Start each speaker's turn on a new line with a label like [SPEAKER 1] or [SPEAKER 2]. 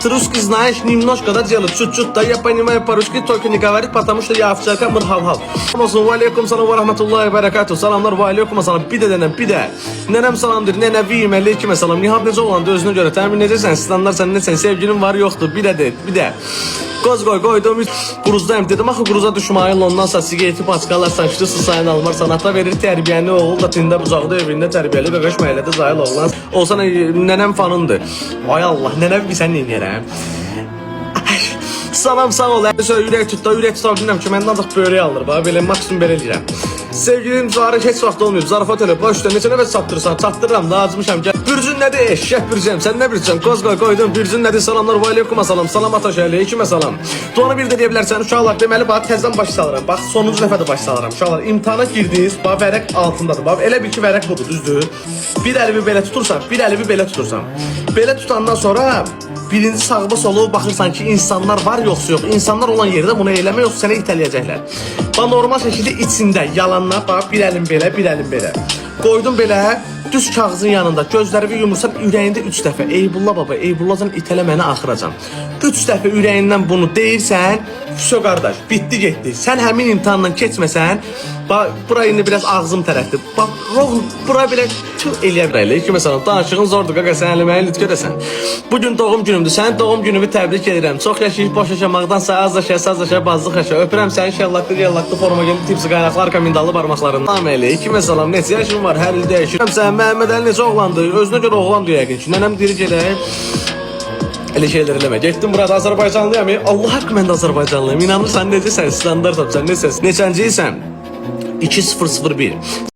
[SPEAKER 1] Русский знаешь, немножко да делать, чуть-чуть, да я понимаю по-русски, только не говорит, потому что я овчарка мırhav-hav. Aleyküm salam ve rahmetullahi ve berekatuhu. Salamlar ve aleyküm salam. Bir de denem, bir de. Nenem salamdır, neneviyim, aleyküm salam. Nihab necə olandı özünə görə təmin edəcəksən, standlar sən nesən, sevgilin var, yoxdur, bir de. Qoz qoydum, quruzdayım dedim, axı quruza düşmayın, ondan sonra sigareti paçkalarsan, şütüsü sayın almar, sanata verir tərbiyəni, oğul da tində bucaqda evində tərbiyəli, qaqaş məhəllədə zayıl oğlan. Olsa nənəm fanındır. Ay Allah, nənəm bir sən neynəyərəm? Salam sağ ol. Ürək tutda, ürək tutar bilmirəm ki, məndən ancaq böyrək alır. Belə maksimum belə eləyirəm. Sevgilim Zuharə heç vaxt olmayıb. Zarafat elə boşda neçə nəfər çatdırırsan? Çatdırıram da, acmışam. Bürcün nədir? Eşşək bürcəm. Sən nə bilirsən? Qoz qoydum. Bürcün nədir? Salamlar. Və aleyküm salam. Salam ataş aleyküm salam. Duanı bir də deyə bilərsən uşaqlar. Deməli bax təzədən baş salıram. Bax sonuncu dəfə də baş salıram. Uşaqlar imtahana girdiniz. Bax vərəq altındadır. Bax elə bil ki vərəq budur, düzdür? Bir əlimi belə tutursan, bir əlimi belə tutursan. Belə tutandan sonra birinci sağba solu baxırsan ki, insanlar var yoxsa yox. İnsanlar olan yerdə bunu eləmə, yoxsa sənə itələyəcəklər. Bax normal şəkildə içində yalanla bax bir əlim belə, bir əlim belə. Qoydum belə düz kağızın yanında, gözlərimi yumursan ürəyində 3 dəfə Eybulla baba, Eybullacan itələ məni axıracan. 3 dəfə ürəyindən bunu deyirsən, füso qardaş, bitdi getdi. Sən həmin imtahandan keçməsən, bax bura indi biraz ağzım tərəfdir. Bax bura belə eləyə bilərlər ki, məsələn, danışığın zordur, qaqa sən eləməyin lütf edəsən. Bugün doğum günümdür, sənin doğum gününü təbrik edirəm. Çox yaşayıb boş yaşamaqdansa az yaşa, saz yaşa, bazlıq yaşa. Öpürəm səni şəllaqlı forma gəlib tipsi qaynaqlar kamindalı barmaqlarından. Salam aleyküm salam, neçə yaşın var, hər il dəyişirəm. Sən Məhəmməd Əli necə oğlandı? Özünə görə oğlandı yəqin ki. Nənəm diri gələk. Elə şeylər eləmə. Getdim burada Azərbaycanlıyam. Allah haqqı mən də Azərbaycanlıyım. İnanırsan necəsən? Standart sən necəsən? Neçənciysən? 2001.